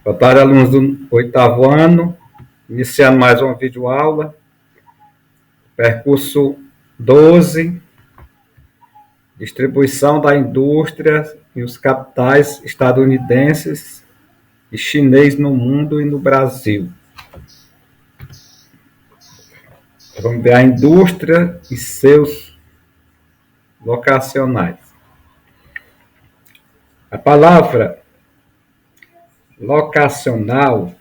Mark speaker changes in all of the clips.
Speaker 1: Boa tarde, alunos do oitavo ano, iniciando mais uma videoaula, percurso 12, distribuição da indústria e os capitais estadunidenses e chinês no mundo e no Brasil. Vamos ver a indústria e seus locacionais. A palavra locacional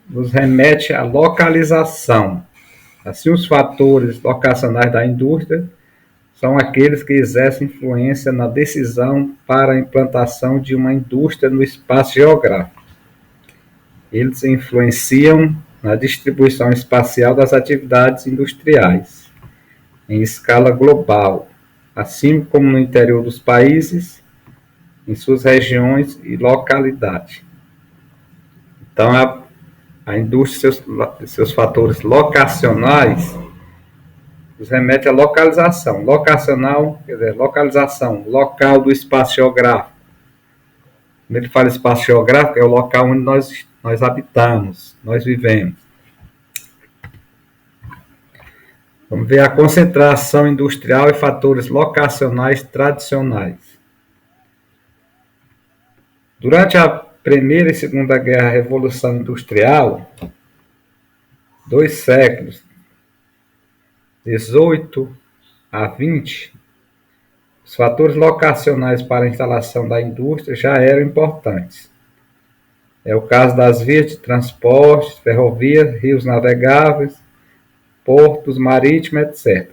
Speaker 1: nos remete à localização. Assim, os fatores locacionais da indústria são aqueles que exercem influência na decisão para a implantação de uma indústria no espaço geográfico. Eles influenciam na distribuição espacial das atividades industriais, em escala global, assim como no interior dos países, em suas regiões e localidade. Então, a indústria e seus fatores locacionais nos remete à localização. Locacional, quer dizer, localização, local do espaço geográfico. Quando ele fala espaço geográfico, é o local onde nós habitamos, nós vivemos. Vamos ver a concentração industrial e fatores locacionais tradicionais. Durante a Primeira e Segunda Guerra, Revolução Industrial, 2 séculos, 18 a 20, os fatores locacionais para a instalação da indústria já eram importantes. É o caso das vias de transporte, ferrovias, rios navegáveis, portos marítimos, etc.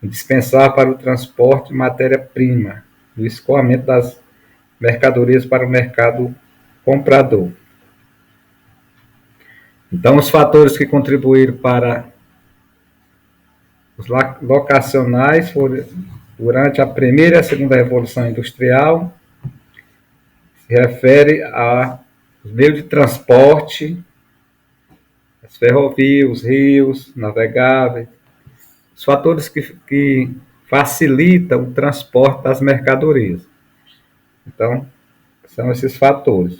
Speaker 1: Indispensável para o transporte de matéria-prima e o escoamento das mercadorias para o mercado comprador. Então, os fatores que contribuíram para os locacionais foram durante a Primeira e a Segunda Revolução Industrial, se refere aos meios de transporte, as ferrovias, os rios navegáveis, os fatores que facilitam o transporte das mercadorias. Então, são esses fatores.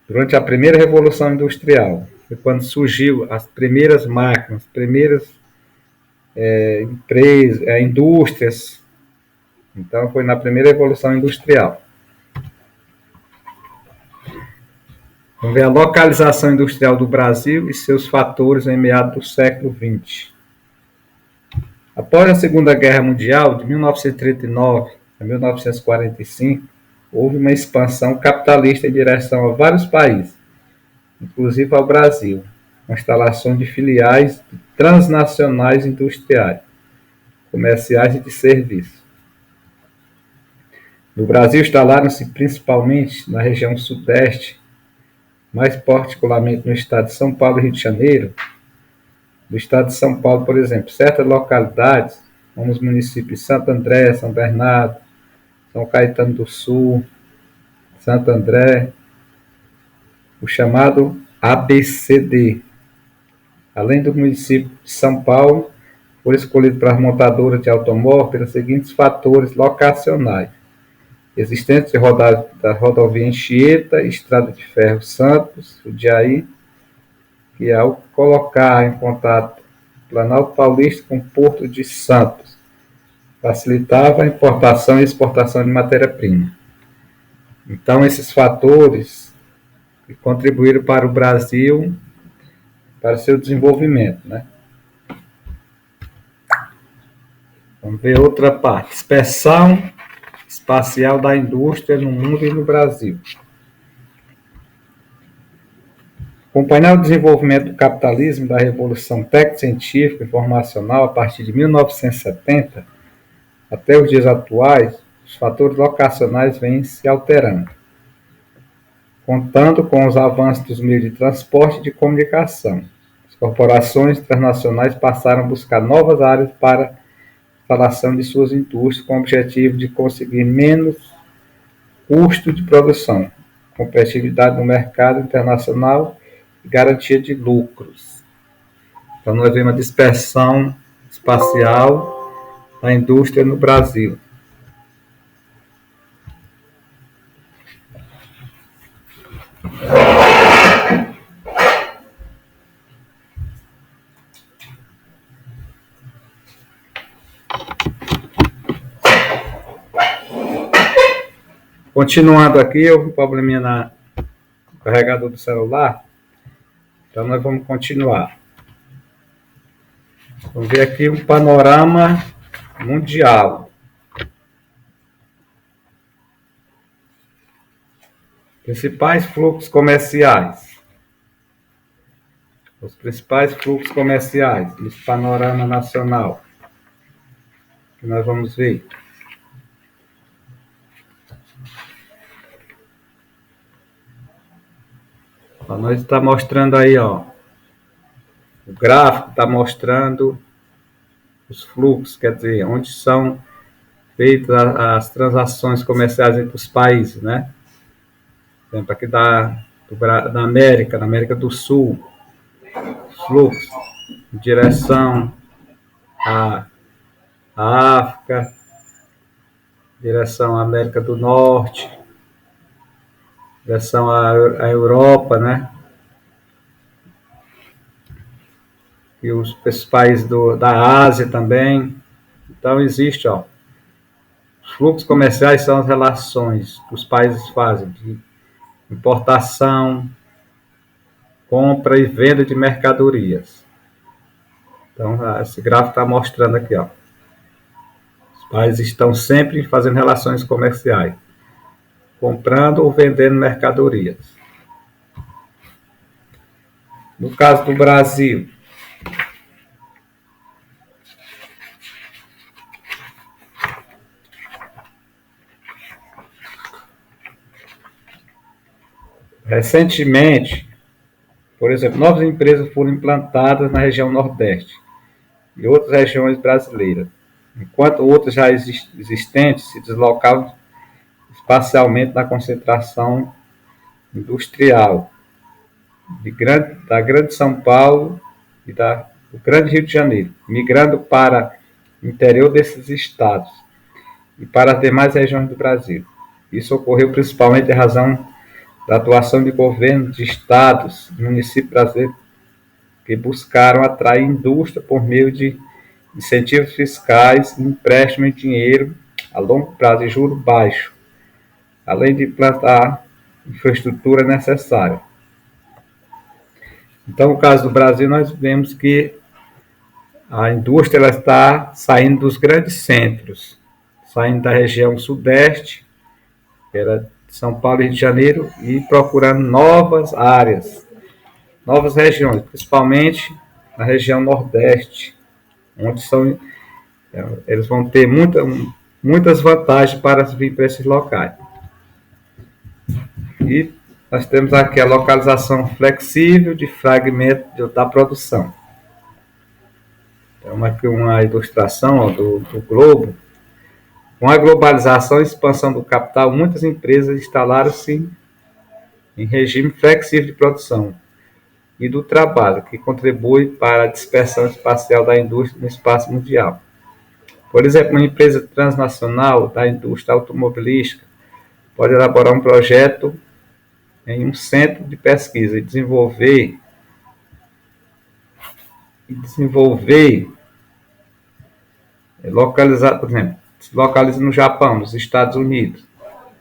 Speaker 1: Durante a Primeira Revolução Industrial, foi quando surgiu as primeiras máquinas, as primeiras empresas, indústrias. Então, foi na Primeira Revolução Industrial. Vamos ver a localização industrial do Brasil e seus fatores em meados do século XX. Após a Segunda Guerra Mundial, de 1939 a 1945, houve uma expansão capitalista em direção a vários países, inclusive ao Brasil, com a instalação de filiais transnacionais industriais, comerciais e de serviço. No Brasil, instalaram-se principalmente na região sudeste, mais particularmente no estado de São Paulo e Rio de Janeiro. No estado de São Paulo, por exemplo, certas localidades, como os municípios de Santo André, São Bernardo, São Caetano do Sul, Santo André, o chamado ABCD. Além do município de São Paulo, foi escolhido para as montadoras de automóveis pelos seguintes fatores locacionais: existência da rodovia Anchieta, Estrada de Ferro Santos, Jundiaí, que ao colocar em contato Planalto Paulista com o Porto de Santos, facilitava a importação e exportação de matéria-prima. Então, esses fatores que contribuíram para o Brasil, para o seu desenvolvimento, né? Vamos ver outra parte. Dispersão espacial da indústria no mundo e no Brasil. Acompanhar o desenvolvimento do capitalismo e da revolução técnico-científica e informacional a partir de 1970 até os dias atuais, os fatores locacionais vêm se alterando, contando com os avanços dos meios de transporte e de comunicação. As corporações transnacionais passaram a buscar novas áreas para a instalação de suas indústrias com o objetivo de conseguir menos custo de produção, competitividade no mercado internacional e garantia de lucros. Então, nós vemos a dispersão espacial da indústria no Brasil. Continuando aqui, houve um probleminha no carregador do celular. Então nós vamos continuar. Vamos ver aqui um panorama mundial. Principais fluxos comerciais. Os principais fluxos comerciais nesse panorama nacional. Que nós vamos ver. Nós está mostrando aí, ó. O gráfico está mostrando os fluxos, quer dizer, onde são feitas as transações comerciais entre os países, né? Por exemplo, aqui da América, na América do Sul, fluxo em direção à África, direção à América do Norte, direção à Europa, né? E os países da Ásia também. Então existe, ó, os fluxos comerciais são as relações que os países fazem de importação, compra e venda de mercadorias. Então esse gráfico está mostrando aqui, ó. Os países estão sempre fazendo relações comerciais, comprando ou vendendo mercadorias. No caso do Brasil, recentemente, por exemplo, novas empresas foram implantadas na região Nordeste e outras regiões brasileiras, enquanto outras já existentes se deslocavam espacialmente na concentração industrial da Grande São Paulo e do Grande Rio de Janeiro, migrando para o interior desses estados e para as demais regiões do Brasil. Isso ocorreu principalmente em razão da atuação de governos de estados e municípios brasileiros que buscaram atrair indústria por meio de incentivos fiscais, empréstimo de dinheiro a longo prazo e juros baixos, além de implantar infraestrutura necessária. Então, no caso do Brasil, nós vemos que a indústria ela está saindo dos grandes centros, saindo da região sudeste, que era São Paulo e Rio de Janeiro, e procurando novas áreas, novas regiões, principalmente na região nordeste, onde eles vão ter muitas vantagens para vir para esses locais. E nós temos aqui a localização flexível de fragmento da produção. Então, aqui uma ilustração, ó, do globo. Com a globalização e expansão do capital, muitas empresas instalaram-se em regime flexível de produção e do trabalho, que contribui para a dispersão espacial da indústria no espaço mundial. Por exemplo, uma empresa transnacional da indústria automobilística pode elaborar um projeto em um centro de pesquisa e desenvolver localizar, por exemplo, se localiza no Japão, nos Estados Unidos,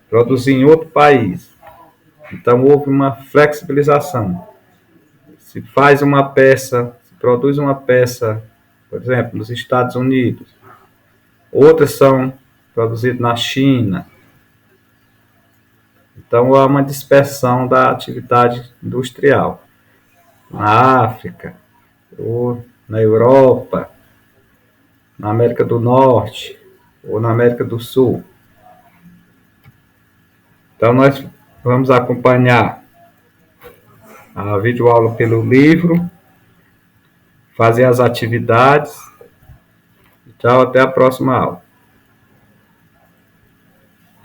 Speaker 1: produzir em outro país. Então houve uma flexibilização. Se produz uma peça, por exemplo, nos Estados Unidos, outras são produzidas na China. Então há uma dispersão da atividade industrial na África, ou na Europa, na América do Norte ou na América do Sul. Então nós vamos acompanhar a videoaula pelo livro, fazer as atividades. Tchau, até a próxima aula.